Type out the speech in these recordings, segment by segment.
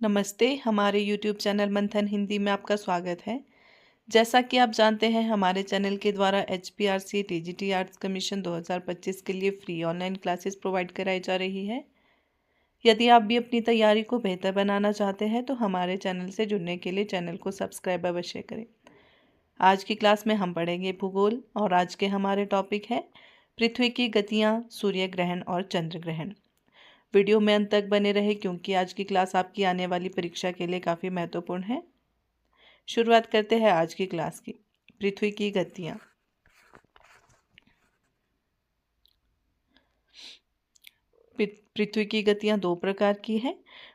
नमस्ते, हमारे YouTube channel मंथन हिंदी में आपका स्वागत है। जैसा कि आप जानते हैं, हमारे चैनल के द्वारा HPRC TGT आर्ट्स कमीशन 2025 के लिए फ्री ऑनलाइन क्लासेस प्रोवाइड कराई जा रही है। यदि आप भी अपनी तैयारी को बेहतर बनाना चाहते हैं तो हमारे चैनल से जुड़ने के लिए चैनल को सब्सक्राइब अवश्य करें। आज की क्लास में हम पढ़ेंगे भूगोल और आज के हमारे टॉपिक है पृथ्वी की गतियाँ, सूर्य ग्रहण और चंद्र ग्रहण। वीडियो में अंत तक बने रहे क्योंकि आज की क्लास आपकी आने वाली परीक्षा के लिए काफ़ी महत्वपूर्ण है। शुरुआत करते हैं आज की क्लास की। पृथ्वी की गतियाँ। पृथ्वी की गतियाँ दो प्रकार की है,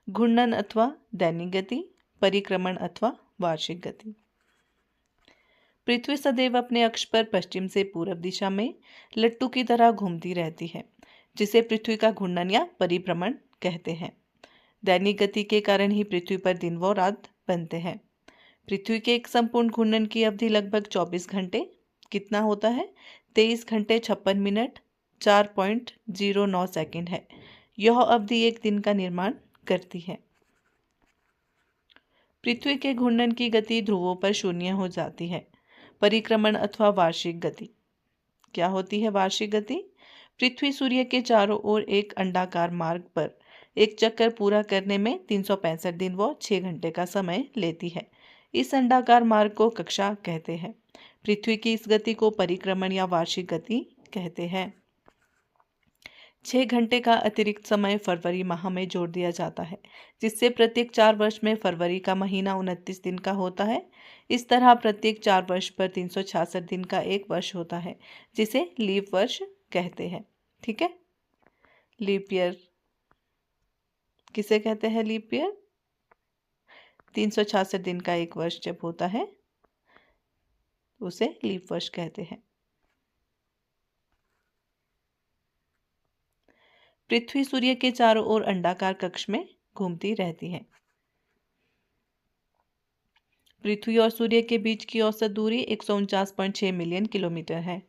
घूर्णन अथवा दैनिक गति, परिक्रमण अथवा वार्षिक गति। पृथ्वी सदैव अपने अक्ष पर पश्चिम से पूर्व दिशा में लट्टू की तरह घूमती रहती है, जिसे पृथ्वी का घूर्णन या परिभ्रमण कहते हैं। दैनिक गति के कारण ही पृथ्वी पर दिन व रात बनते हैं। पृथ्वी के एक संपूर्ण घूर्णन की अवधि लगभग 24 घंटे कितना होता है 23 घंटे 56 मिनट 4.09 सेकंड है। यह अवधि एक दिन का निर्माण करती है। पृथ्वी के घूर्णन की गति ध्रुवों पर शून्य हो जाती है। परिक्रमण अथवा वार्षिक गति क्या होती है? वार्षिक गति पृथ्वी सूर्य के चारों ओर एक अंडाकार मार्ग पर एक चक्कर पूरा करने में 365 दिन व 6 घंटे का समय लेती है। इस अंडाकार मार्ग को कक्षा कहते हैं। पृथ्वी की इस गति को परिक्रमण या वार्षिक गति कहते हैं। 6 घंटे का अतिरिक्त समय फरवरी माह में जोड़ दिया जाता है, जिससे प्रत्येक 4 वर्ष में फरवरी का महीना 29 दिन का होता है। इस तरह प्रत्येक 4 वर्ष पर 366 दिन का एक वर्ष होता है, जिसे लीप वर्ष कहते हैं। ठीक है, लीप ईयर किसे कहते हैं? लीप ईयर 366 दिन का एक वर्ष जब होता है उसे लीप वर्ष कहते हैं। पृथ्वी सूर्य के चारों ओर अंडाकार कक्ष में घूमती रहती है। पृथ्वी और सूर्य के बीच की औसत दूरी 149.6 मिलियन किलोमीटर है।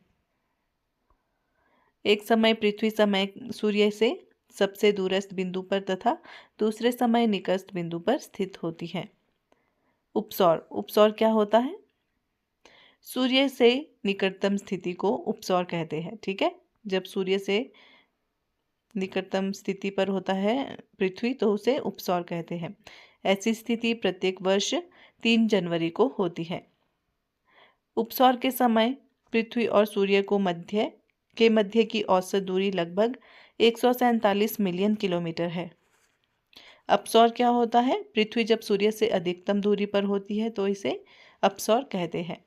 एक समय पृथ्वी समय सूर्य से सबसे दूरस्थ बिंदु पर तथा दूसरे समय निकटस्थ बिंदु पर स्थित होती है। उपसौर उपसौर क्या होता है? सूर्य से निकटतम स्थिति को उपसौर कहते हैं। ठीक है, जब सूर्य से निकटतम स्थिति पर होता है पृथ्वी तो उसे उपसौर कहते हैं। ऐसी स्थिति प्रत्येक वर्ष 3 जनवरी को होती है। उपसौर के समय पृथ्वी और सूर्य को मध्य की औसत दूरी लगभग 147 मिलियन किलोमीटर है। अपसौर क्या होता है? पृथ्वी जब सूर्य से अधिकतम दूरी पर होती है तो इसे अपसौर कहते हैं।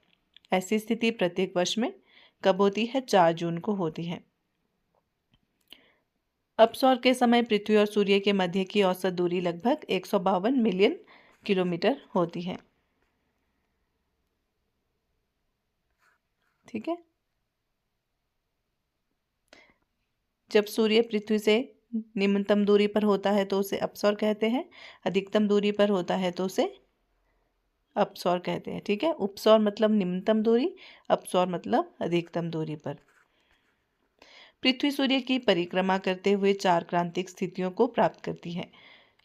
ऐसी स्थिति प्रत्येक वर्ष में कब होती है? 4 जून को होती है। अपसौर के समय पृथ्वी और सूर्य के मध्य की औसत दूरी लगभग 152 मिलियन किलोमीटर होती है। ठीक है, जब सूर्य पृथ्वी से निम्नतम दूरी पर होता है तो उसे अपसौर कहते हैं, अधिकतम दूरी पर होता है तो उसे अपसौर कहते हैं। ठीक है, उपसौर मतलब निम्नतम दूरी, अपसौर मतलब अधिकतम दूरी पर। पृथ्वी सूर्य की परिक्रमा करते हुए 4 क्रांतिक स्थितियों को प्राप्त करती है।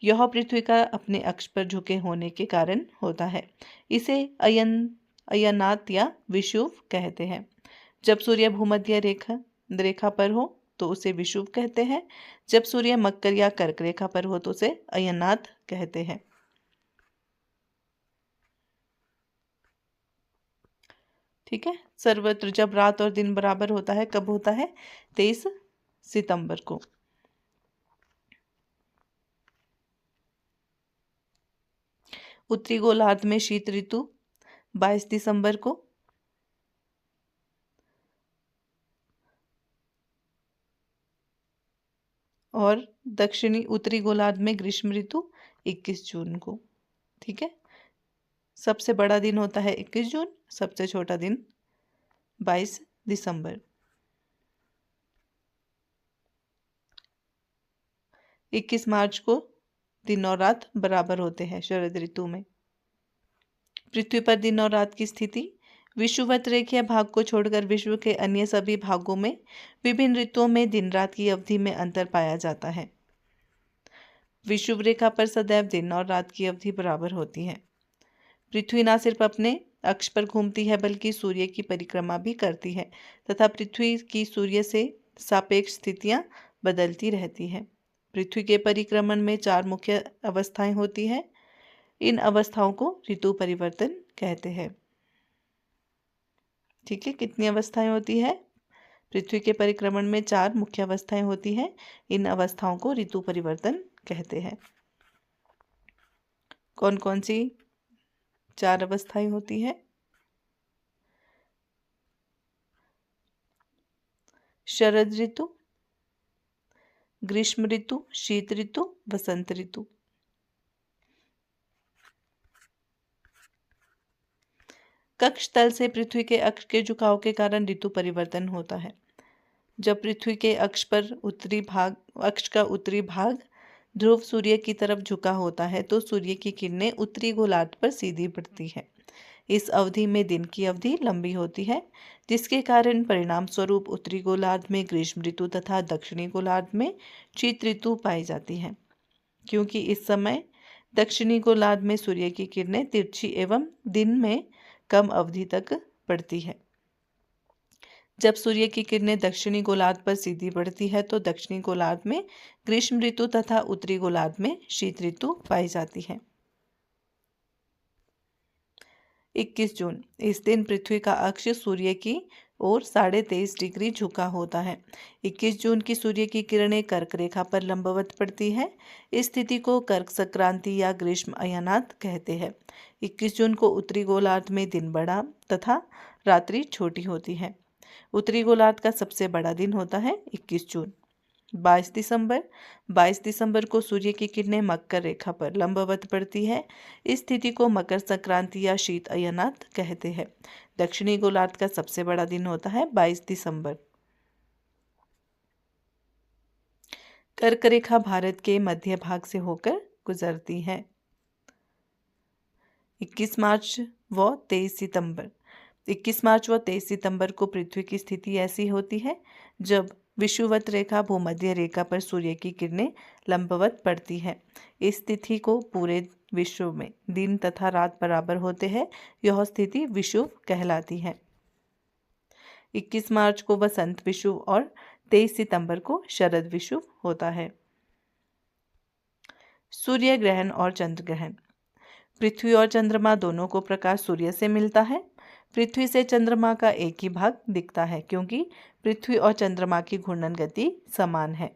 यह पृथ्वी का अपने अक्ष पर झुके होने के कारण होता है। इसे अयनात या विषुव कहते हैं। जब सूर्य भूमध्य रेखा पर हो तो उसे विषुव कहते हैं। जब सूर्य मकर या कर्क रेखा पर हो तो उसे अयनात कहते हैं। ठीक है, सर्वत्र जब रात और दिन बराबर होता है कब होता है? 23 सितंबर को। उत्तरी गोलार्ध में शीत ऋतु 22 दिसंबर को। और दक्षिणी उत्तरी गोलार्ध में ग्रीष्म ऋतु 21 जून को। ठीक है, सबसे बड़ा दिन होता है 21 जून, सबसे छोटा दिन 22 दिसंबर। 21 मार्च को दिन और रात बराबर होते हैं शरद ऋतु में। पृथ्वी पर दिन और रात की स्थिति विषुवत रेखीय भाग को छोड़कर विश्व के अन्य सभी भागों में विभिन्न ऋतुओं में दिन रात की अवधि में अंतर पाया जाता है। विषुव रेखा पर सदैव दिन और रात की अवधि बराबर होती है। पृथ्वी न सिर्फ अपने अक्ष पर घूमती है बल्कि सूर्य की परिक्रमा भी करती है तथा पृथ्वी की सूर्य से सापेक्ष स्थितियां बदलती रहती है। पृथ्वी के परिक्रमण में 4 मुख्य अवस्थाएं होती हैं। इन अवस्थाओं को ऋतु परिवर्तन कहते हैं। ठीक है, कितनी अवस्थाएं होती है? पृथ्वी के परिक्रमण में 4 मुख्य अवस्थाएं होती हैं। इन अवस्थाओं को ऋतु परिवर्तन कहते हैं। कौन कौन सी 4 अवस्थाएं होती हैं? शरद ऋतु, ग्रीष्म ऋतु, शीत ऋतु, वसंत ऋतु। कक्ष तल से पृथ्वी के अक्ष के झुकाव के कारण ऋतु परिवर्तन होता है। जब पृथ्वी के अक्ष का उत्तरी भाग ध्रुव सूर्य की तरफ झुका होता है तो सूर्य की किरणें उत्तरी गोलार्ध पर सीधी पड़ती है। इस अवधि में दिन की अवधि लंबी होती है, जिसके कारण परिणाम स्वरूप उत्तरी गोलार्ध में ग्रीष्म ऋतु तथा दक्षिणी गोलार्ध में शीत ऋतु पाई जाती है। क्योंकि इस समय दक्षिणी गोलार्ध में सूर्य की किरणें तिरछी एवं दिन में कम अवधि तक पड़ती है। जब सूर्य की किरणें दक्षिणी गोलार्ध पर सीधी पड़ती है तो दक्षिणी गोलार्ध में ग्रीष्म ऋतु तथा उत्तरी गोलार्ध में शीत ऋतु पाई जाती है। 21 जून, इस दिन पृथ्वी का अक्ष सूर्य की ओर 23.5 डिग्री झुका होता है। 21 जून की सूर्य की किरणें कर्क रेखा पर लंबवत पड़ती है। इस स्थिति को कर्क संक्रांति या ग्रीष्म अयनात कहते हैं। 21 जून को उत्तरी गोलार्ध में दिन बड़ा तथा रात्रि छोटी होती है। उत्तरी गोलार्ध का सबसे बड़ा दिन होता है 21 जून। 22 दिसंबर को सूर्य की किरणें मकर रेखा पर लंबवत पड़ती है। इस स्थिति को मकर संक्रांति या शीत अयनात कहते हैं। दक्षिणी गोलार्ध का सबसे बड़ा दिन होता है 22 दिसंबर। कर्क रेखा भारत के मध्य भाग से होकर गुजरती है। 21 मार्च व 23 सितंबर को पृथ्वी की स्थिति ऐसी होती है जब विषुवत रेखा भूमध्य रेखा पर सूर्य की किरणें लंबवत पड़ती है। इस तिथि को पूरे विश्व में दिन तथा रात बराबर होते हैं। यह स्थिति विषुव कहलाती है। 21 मार्च को वसंत विषुव और 23 सितंबर को शरद विषुव होता है। सूर्य ग्रहण और चंद्र ग्रहण। पृथ्वी और चंद्रमा दोनों को प्रकाश सूर्य से मिलता है। पृथ्वी से चंद्रमा का एक ही भाग दिखता है क्योंकि पृथ्वी और चंद्रमा की घूर्णन गति समान है।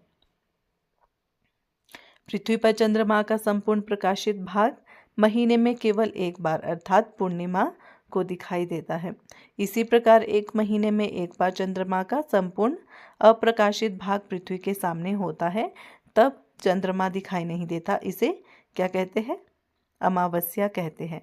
पृथ्वी पर चंद्रमा का संपूर्ण प्रकाशित भाग महीने में केवल एक बार अर्थात पूर्णिमा को दिखाई देता है। इसी प्रकार एक महीने में एक बार चंद्रमा का संपूर्ण अप्रकाशित भाग पृथ्वी के सामने होता है, तब चंद्रमा दिखाई नहीं देता। इसे क्या कहते हैं? अमावस्या कहते हैं।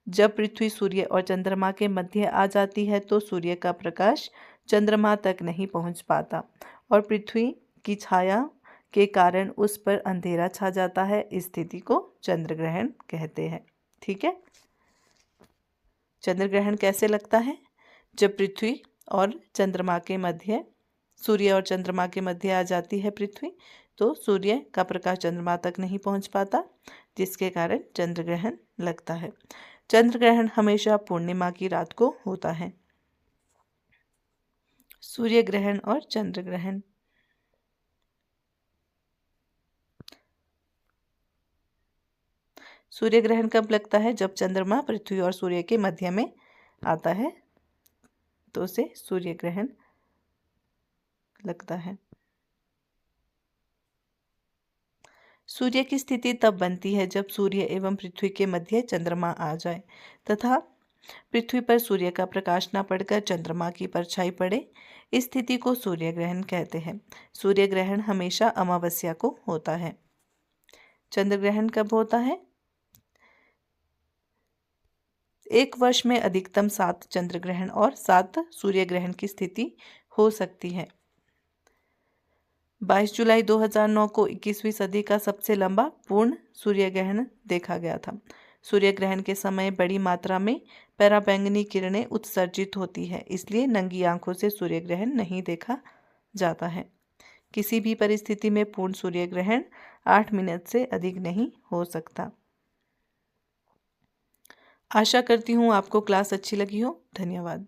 जब पृथ्वी सूर्य और चंद्रमा के मध्य आ जाती है तो सूर्य का प्रकाश चंद्रमा तक नहीं पहुंच पाता और पृथ्वी की छाया के कारण उस पर अंधेरा छा जाता है। इस स्थिति को चंद्र ग्रहण कहते हैं। ठीक है, चंद्र ग्रहण कैसे लगता है? जब पृथ्वी और चंद्रमा के मध्य सूर्य और चंद्रमा के मध्य आ जाती है पृथ्वी, तो सूर्य का प्रकाश चंद्रमा तक नहीं पहुंच पाता, जिसके कारण चंद्र ग्रहण लगता है। चंद्र ग्रहण हमेशा पूर्णिमा की रात को होता है। सूर्य ग्रहण और चंद्र ग्रहण। सूर्य ग्रहण कब लगता है? जब चंद्रमा पृथ्वी और सूर्य के मध्य में आता है तो उसे सूर्य ग्रहण लगता है। सूर्य की स्थिति तब बनती है जब सूर्य एवं पृथ्वी के मध्य चंद्रमा आ जाए तथा पृथ्वी पर सूर्य का प्रकाश न पड़कर चंद्रमा की परछाई पड़े। इस स्थिति को सूर्य ग्रहण कहते हैं। सूर्य ग्रहण हमेशा अमावस्या को होता है। चंद्र ग्रहण कब होता है? एक वर्ष में अधिकतम 7 चंद्र ग्रहण और 7 सूर्य ग्रहण की स्थिति हो सकती है। 22 जुलाई 2009 को 21वीं सदी का सबसे लंबा पूर्ण सूर्य ग्रहण देखा गया था। सूर्य ग्रहण के समय बड़ी मात्रा में पराबैंगनी किरणें उत्सर्जित होती है, इसलिए नंगी आंखों से सूर्य ग्रहण नहीं देखा जाता है। किसी भी परिस्थिति में पूर्ण सूर्य ग्रहण 8 मिनट से अधिक नहीं हो सकता। आशा करती हूँ आपको क्लास अच्छी लगी हो। धन्यवाद।